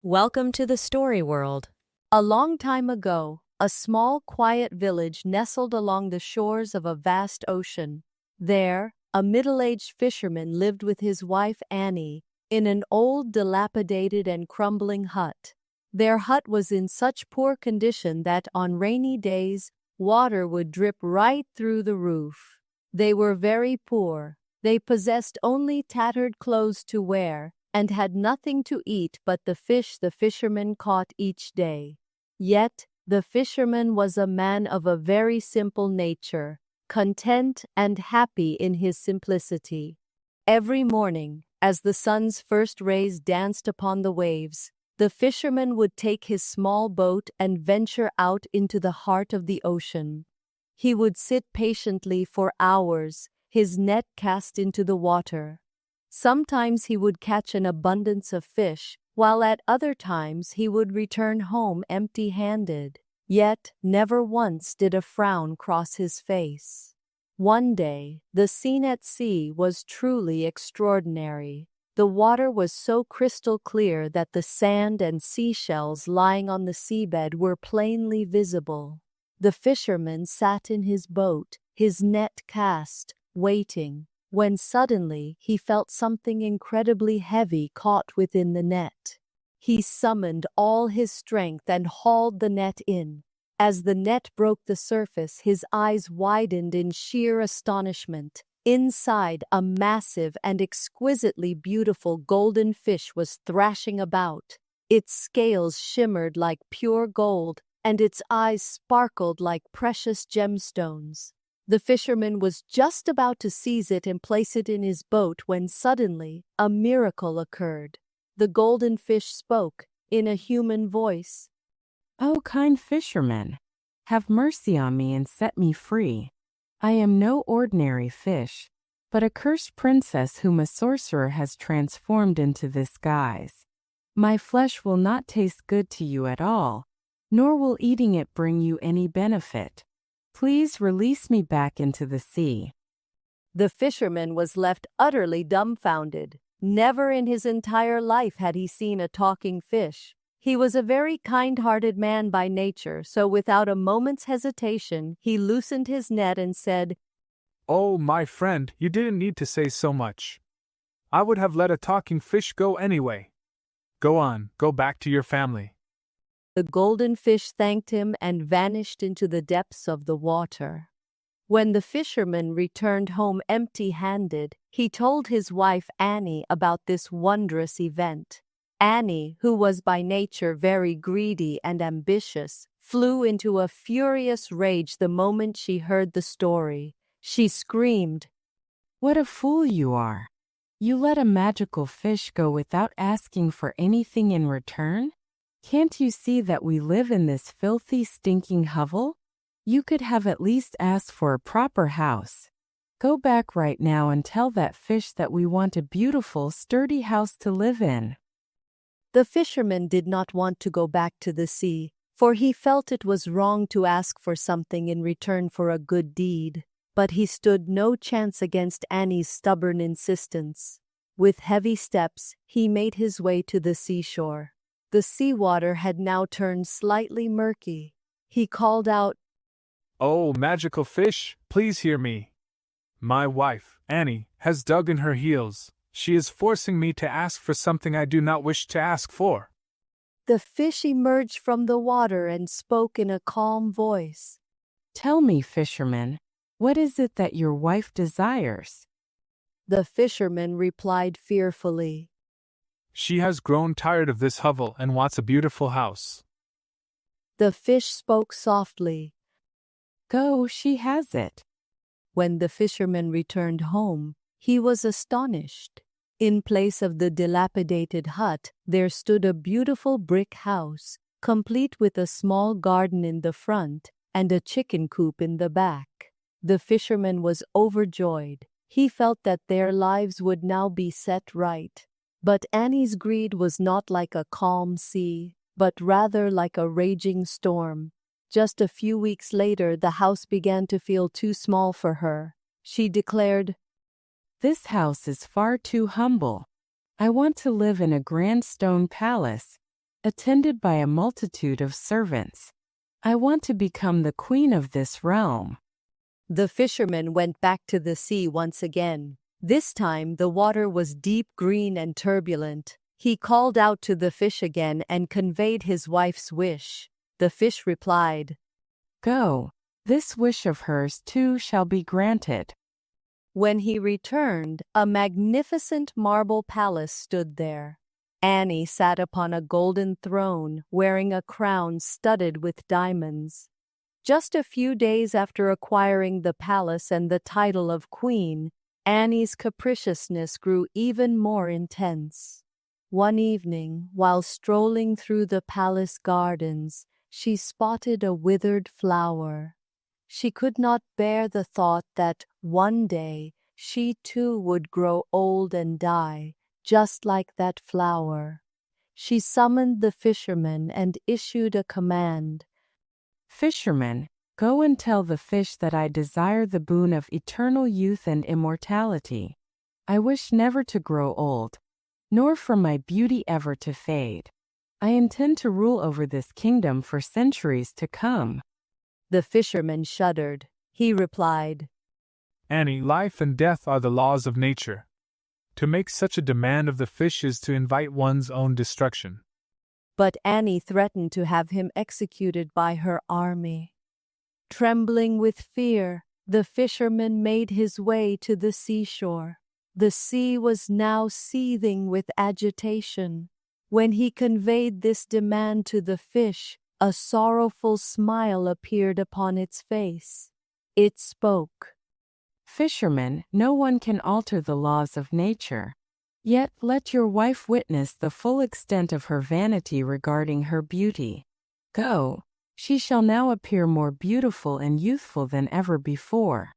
Welcome to the story world. A long time ago, a small, quiet village nestled along the shores of a vast ocean. There, a middle-aged fisherman lived with his wife Annie in an old, dilapidated and crumbling hut. Their hut was in such poor condition that on rainy days, water would drip right through the roof. They were very poor. They possessed only tattered clothes to wear and had nothing to eat but the fish the fisherman caught each day. Yet, the fisherman was a man of a very simple nature, content and happy in his simplicity. Every morning, as the sun's first rays danced upon the waves, the fisherman would take his small boat and venture out into the heart of the ocean. He would sit patiently for hours, his net cast into the water. Sometimes he would catch an abundance of fish, while at other times he would return home empty-handed. Yet never once did a frown cross his face. One day, the scene at sea was truly extraordinary. The water was so crystal clear that the sand and seashells lying on the seabed were plainly visible. The fisherman sat in his boat, his net cast, waiting, when suddenly he felt something incredibly heavy caught within the net. He summoned all his strength and hauled the net in. As the net broke the surface, his eyes widened in sheer astonishment. Inside, a massive and exquisitely beautiful golden fish was thrashing about. Its scales shimmered like pure gold, and its eyes sparkled like precious gemstones. The fisherman was just about to seize it and place it in his boat when suddenly a miracle occurred. The golden fish spoke in a human voice. "O kind fisherman, have mercy on me and set me free. I am no ordinary fish, but a cursed princess whom a sorcerer has transformed into this guise. My flesh will not taste good to you at all, nor will eating it bring you any benefit. Please release me back into the sea." The fisherman was left utterly dumbfounded. Never in his entire life had he seen a talking fish. He was a very kind-hearted man by nature, so without a moment's hesitation, he loosened his net and said, "Oh, my friend, you didn't need to say so much. I would have let a talking fish go anyway. Go on, go back to your family." The golden fish thanked him and vanished into the depths of the water. When the fisherman returned home empty-handed, he told his wife Annie about this wondrous event. Annie, who was by nature very greedy and ambitious, flew into a furious rage the moment she heard the story. She screamed, "What a fool you are! You let a magical fish go without asking for anything in return? Can't you see that we live in this filthy, stinking hovel? You could have at least asked for a proper house. Go back right now and tell that fish that we want a beautiful, sturdy house to live in." The fisherman did not want to go back to the sea, for he felt it was wrong to ask for something in return for a good deed. But he stood no chance against Annie's stubborn insistence. With heavy steps, he made his way to the seashore. The seawater had now turned slightly murky. He called out, "Oh, magical fish, please hear me. My wife, Annie, has dug in her heels. She is forcing me to ask for something I do not wish to ask for." The fish emerged from the water and spoke in a calm voice. "Tell me, fisherman, what is it that your wife desires?" The fisherman replied fearfully, "She has grown tired of this hovel and wants a beautiful house." The fish spoke softly. "Go, she has it." When the fisherman returned home, he was astonished. In place of the dilapidated hut, there stood a beautiful brick house, complete with a small garden in the front and a chicken coop in the back. The fisherman was overjoyed. He felt that their lives would now be set right. But Annie's greed was not like a calm sea, but rather like a raging storm. Just a few weeks later, the house began to feel too small for her. She declared, "This house is far too humble. I want to live in a grand stone palace attended by a multitude of servants. I want to become the queen of this realm. The fisherman went back to the sea once again. This time the water was deep green and turbulent. He called out to the fish again and conveyed his wife's wish. The fish replied, Go, this wish of hers too shall be granted. When he returned, a magnificent marble palace stood there. Annie sat upon a golden throne, wearing a crown studded with diamonds. Just a few days after acquiring the palace and the title of queen, Annie's capriciousness grew even more intense. One evening, while strolling through the palace gardens, she spotted a withered flower. She could not bear the thought that one day she too would grow old and die, just like that flower. She summoned the fisherman and issued a command. Fisherman, go and tell the fish that I desire the boon of eternal youth and immortality. I wish never to grow old, nor for my beauty ever to fade. I intend to rule over this kingdom for centuries to come. The fisherman shuddered. He replied, Annie, life and death are the laws of nature. To make such a demand of the fish is to invite one's own destruction. But Annie threatened to have him executed by her army. Trembling with fear, the fisherman made his way to the seashore. The sea was now seething with agitation. When he conveyed this demand to the fish, a sorrowful smile appeared upon its face. It spoke. Fisherman, no one can alter the laws of nature. Yet let your wife witness the full extent of her vanity regarding her beauty. Go, she shall now appear more beautiful and youthful than ever before.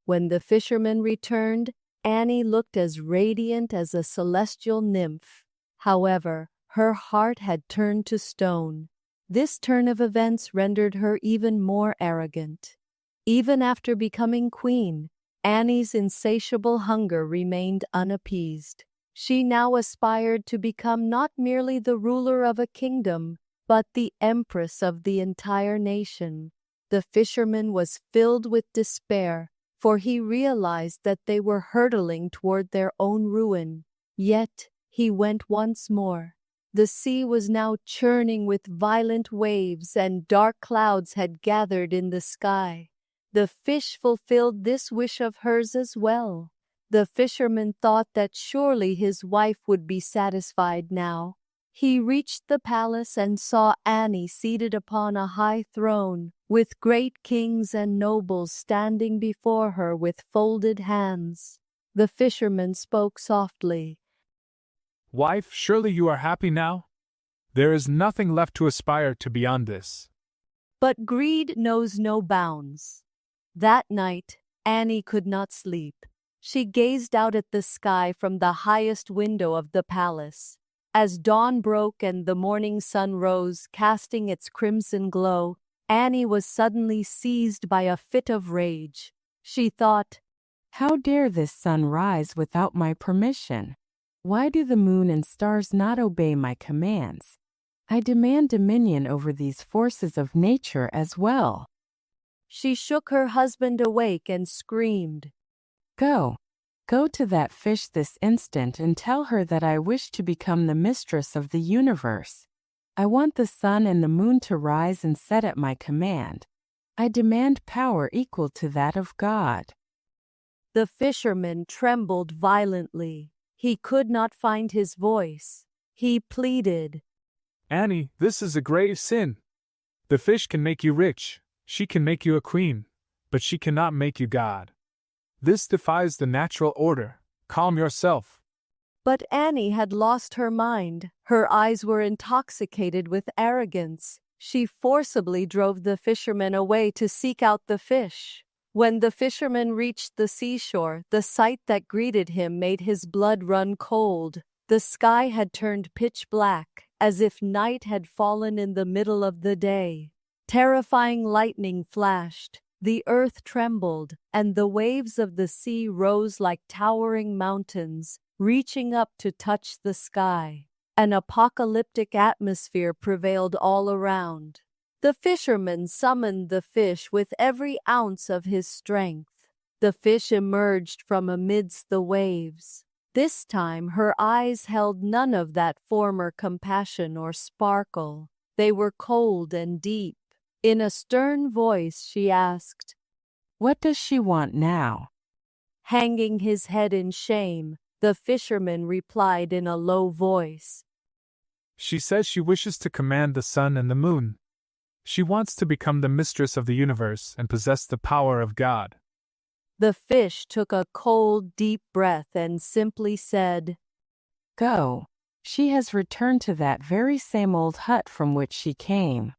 When the fisherman returned, Annie looked as radiant as a celestial nymph. However, her heart had turned to stone. This turn of events rendered her even more arrogant. Even after becoming queen, Annie's insatiable hunger remained unappeased. She now aspired to become not merely the ruler of a kingdom, but the empress of the entire nation. The fisherman was filled with despair, for he realized that they were hurtling toward their own ruin. Yet he went once more. The sea was now churning with violent waves, and dark clouds had gathered in the sky. The fish fulfilled this wish of hers as well. The fisherman thought that surely his wife would be satisfied now. He reached the palace and saw Annie seated upon a high throne, with great kings and nobles standing before her with folded hands. The fisherman spoke softly. Wife, surely you are happy now? There is nothing left to aspire to beyond this. But greed knows no bounds. That night, Annie could not sleep. She gazed out at the sky from the highest window of the palace. As dawn broke and the morning sun rose, casting its crimson glow, Annie was suddenly seized by a fit of rage. She thought, How dare this sun rise without my permission? Why do the moon and stars not obey my commands? I demand dominion over these forces of nature as well. She shook her husband awake and screamed, Go to that fish this instant and tell her that I wish to become the mistress of the universe. I want the sun and the moon to rise and set at my command. I demand power equal to that of God. The fisherman trembled violently. He could not find his voice. He pleaded, Annie, this is a grave sin. The fish can make you rich, she can make you a queen, but she cannot make you God. This defies the natural order. Calm yourself. But Annie had lost her mind. Her eyes were intoxicated with arrogance. She forcibly drove the fisherman away to seek out the fish. When the fisherman reached the seashore, the sight that greeted him made his blood run cold. The sky had turned pitch black, as if night had fallen in the middle of the day. Terrifying lightning flashed. The earth trembled, and the waves of the sea rose like towering mountains, reaching up to touch the sky. An apocalyptic atmosphere prevailed all around. The fisherman summoned the fish with every ounce of his strength. The fish emerged from amidst the waves. This time her eyes held none of that former compassion or sparkle. They were cold and deep. In a stern voice she asked, "What does she want now?" Hanging his head in shame, the fisherman replied in a low voice, She says she wishes to command the sun and the moon. She wants to become the mistress of the universe and possess the power of God. The fish took a cold, deep breath and simply said, "Go. She has returned to that very same old hut from which she came."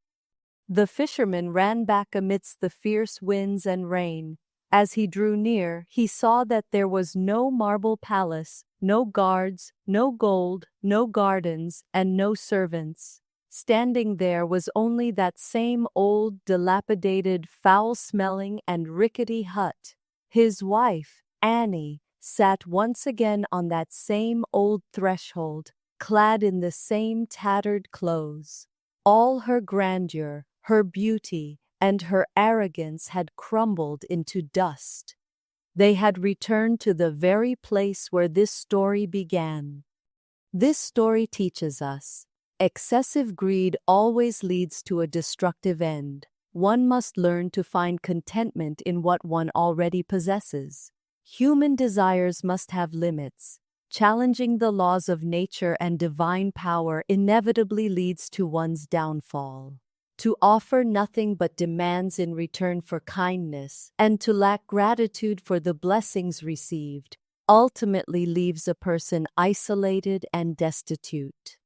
The fisherman ran back amidst the fierce winds and rain. As he drew near, he saw that there was no marble palace, no guards, no gold, no gardens, and no servants. Standing there was only that same old, dilapidated, foul-smelling, and rickety hut. His wife, Annie, sat once again on that same old threshold, clad in the same tattered clothes. All her grandeur, her beauty, and her arrogance had crumbled into dust. They had returned to the very place where this story began. This story teaches us, excessive greed always leads to a destructive end. One must learn to find contentment in what one already possesses. Human desires must have limits. Challenging the laws of nature and divine power inevitably leads to one's downfall. To offer nothing but demands in return for kindness, and to lack gratitude for the blessings received, ultimately leaves a person isolated and destitute.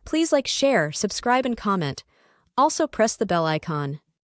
Please like, share, subscribe, and comment. Also press the bell icon.